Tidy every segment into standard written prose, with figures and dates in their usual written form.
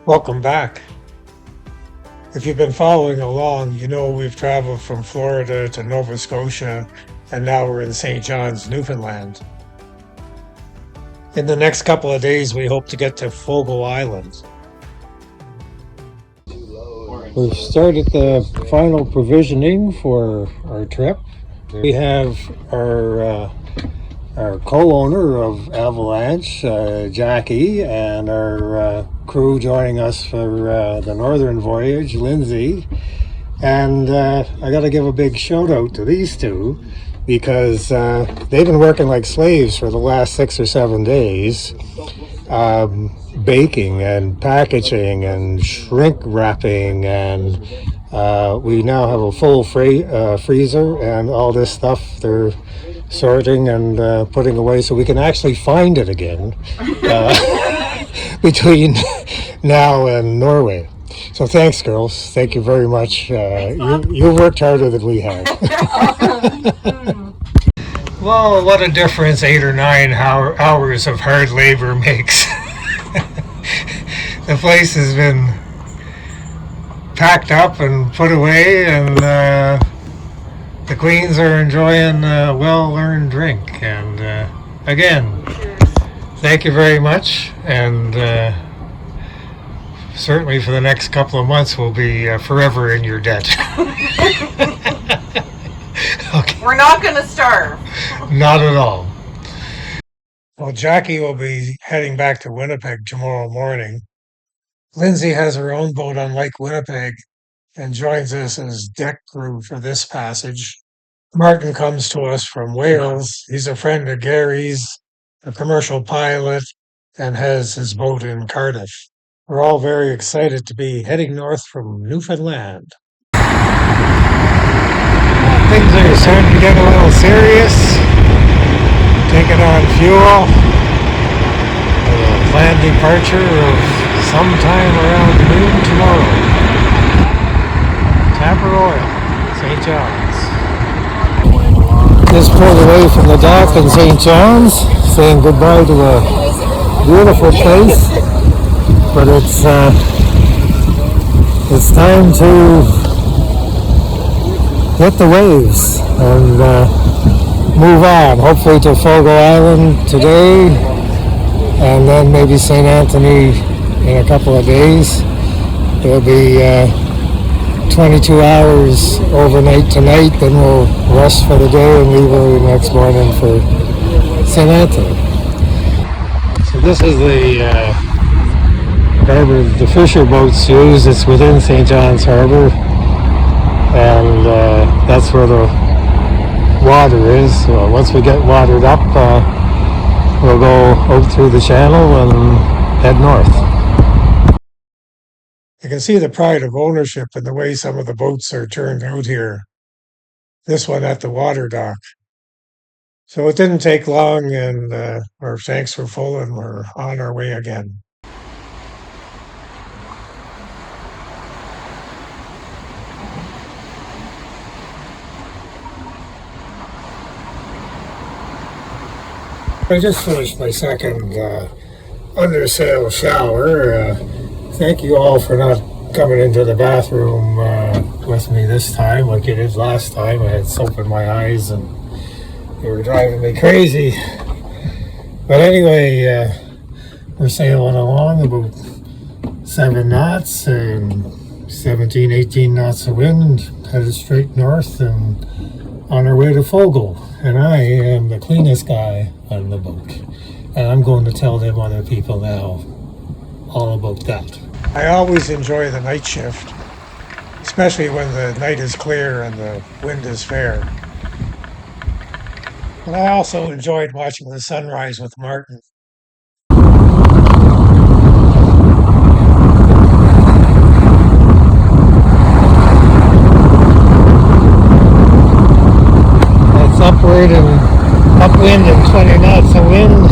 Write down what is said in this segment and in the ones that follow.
Welcome back. If you've been following along, you know we've traveled from Florida to Nova Scotia, and now we're in St. John's, Newfoundland. In the next couple of days, we hope to get to Fogo Island. We've started the final provisioning for our trip. We have our co-owner of Avalanche, Jackie, and our crew joining us for the northern voyage, Lindsay. And I got to give a big shout out to these two because they've been working like slaves for the last 6 or 7 days, baking and packaging and shrink wrapping, and we now have a full freezer and all this stuff they're sorting and putting away so we can actually find it again between now and Norway. So thanks, girls. Thank you very much. You worked harder than we have. Well, what a difference 8 or 9 hours of hard labor makes. The place has been packed up and put away, and the queens are enjoying a well-earned drink. And again, thank you very much. And certainly for the next couple of months, we'll be forever in your debt. Okay. We're not going to starve. Not at all. Well, Jackie will be heading back to Winnipeg tomorrow morning. Lindsay has her own boat on Lake Winnipeg and joins us as deck crew for this passage. Martin comes to us from Wales. He's a friend of Gary's, a commercial pilot, and has his boat in Cardiff. We're all very excited to be heading north from Newfoundland. Things are starting to get a little serious. Taking on fuel. A planned departure of sometime around noon tomorrow. Tapper Oil, St. John's. Just pulled away from the dock in St. John's, saying goodbye to a beautiful place. But it's time to hit the waves and move on, hopefully to Fogo Island today, and then maybe St. Anthony in a couple of days. It'll be 22 hours overnight tonight, then we'll rest for the day and leave early next morning for St. Anthony. So this is the harbor the fisher boats use. It's within St. John's Harbor, and that's where the water is. So once we get watered up, we'll go out through the channel and head north. You can see the pride of ownership in the way some of the boats are turned out here. This one at the water dock. So it didn't take long, and our tanks were full and we're on our way again. I just finished my second under-sail shower. Thank you all for not coming into the bathroom with me this time like you did last time. I had soap in my eyes and they were driving me crazy. But anyway, we're sailing along about 7 knots and 17, 18 knots of wind, headed straight north and on our way to Fogo. And I am the cleanest guy on the boat. And I'm going to tell them other people now all about that. I always enjoy the night shift, especially when the night is clear and the wind is fair. And I also enjoyed watching the sunrise with Martin. It's upwind and 20 knots of wind.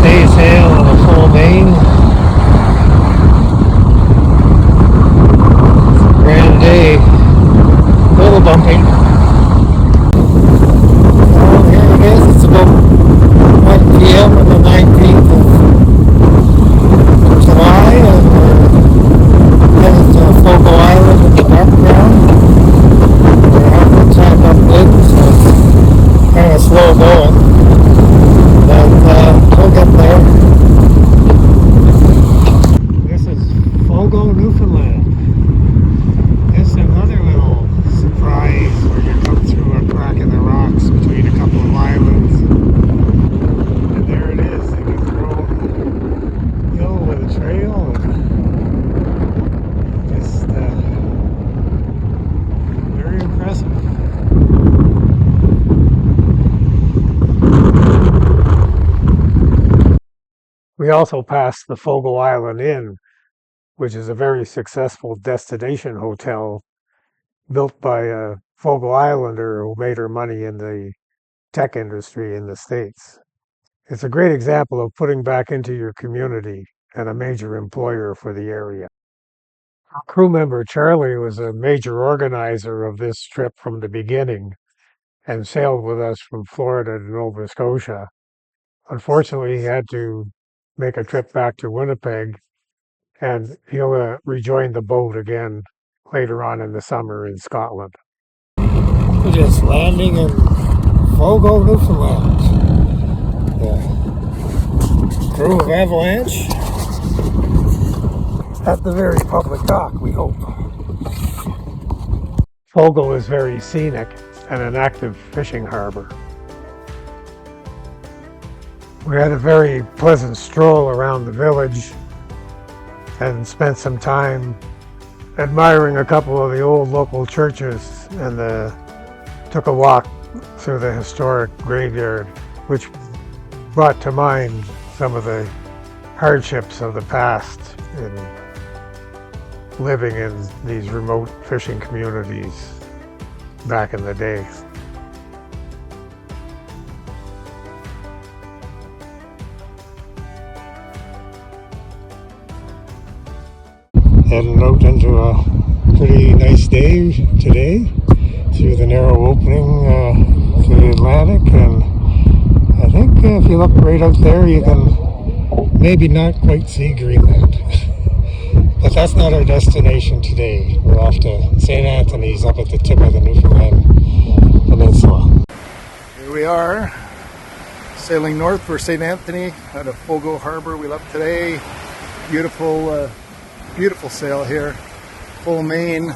Stay sail on a full main. It's a grand day. A little bumpy. Oh, here it is. It's about 1 p.m. on the 19th of slow going, but we'll get there. This is Fogo, Newfoundland. It's another little surprise where you come through a crack in the rocks between a couple of islands. And there it is, like a thrown hill with a trail. And just very impressive. We also passed the Fogo Island Inn, which is a very successful destination hotel built by a Fogo Islander who made her money in the tech industry in the States. It's a great example of putting back into your community and a major employer for the area. Our crew member Charlie was a major organizer of this trip from the beginning and sailed with us from Florida to Nova Scotia. Unfortunately, he had to make a trip back to Winnipeg, and he'll rejoin the boat again later on in the summer in Scotland. We're just landing in Fogo, Newfoundland. The crew of Avalanche at the very public dock, we hope. Fogo is very scenic and an active fishing harbor. We had a very pleasant stroll around the village and spent some time admiring a couple of the old local churches and took a walk through the historic graveyard, which brought to mind some of the hardships of the past in living in these remote fishing communities back in the day. Heading out into a pretty nice day today through the narrow opening to the Atlantic, and I think if you look right out there you can maybe not quite see Greenland. But that's not our destination today. We're off to St. Anthony's up at the tip of the Newfoundland Peninsula. Here we are, sailing north for St. Anthony out of Fogo Harbor. We left today. Beautiful sail here, full main,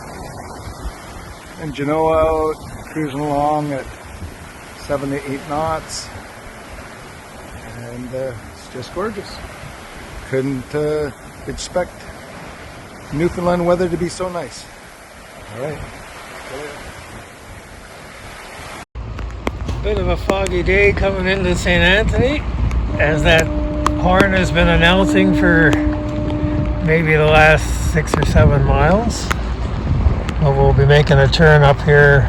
and Genoa out, cruising along at 7 to 8 knots, and it's just gorgeous. Couldn't expect Newfoundland weather to be so nice. All right. Bit of a foggy day coming into St. Anthony, as that horn has been announcing for maybe the last 6 or 7 miles. But we'll be making a turn up here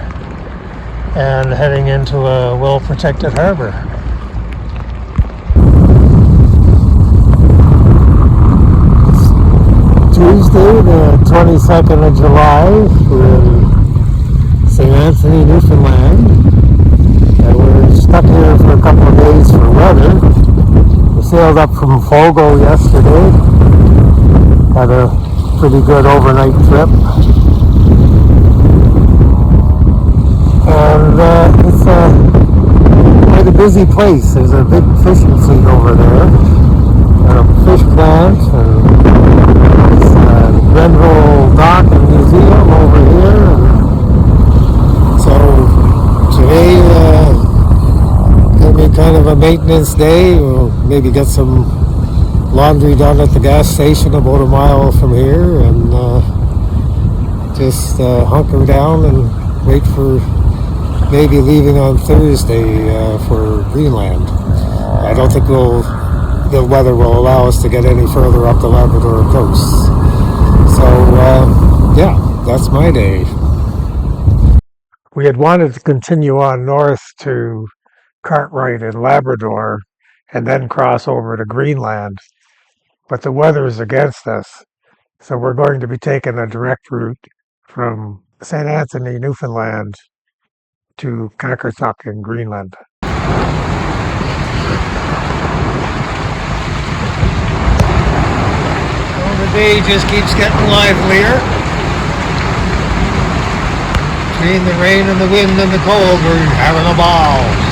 and heading into a well-protected harbor. Tuesday, the 22nd of July, we're in St. Anthony, Newfoundland, and we're stuck here for a couple of days for weather. We sailed up from Fogo yesterday, had a pretty good overnight trip, and it's quite a busy place. There's a big fishing fleet over there, and a fish plant, and Grenville Dock and Museum over here. And so today gonna be kind of a maintenance day. We'll maybe get some laundry done at the gas station about a mile from here, and just hunker down and wait for maybe leaving on Thursday for Greenland. I don't think the weather will allow us to get any further up the Labrador coast. So, yeah, that's my day. We had wanted to continue on north to Cartwright in Labrador and then cross over to Greenland, but the weather is against us, so we're going to be taking a direct route from St. Anthony, Newfoundland to Kakersak in Greenland. The day just keeps getting livelier. Between the rain and the wind and the cold, we're having a ball.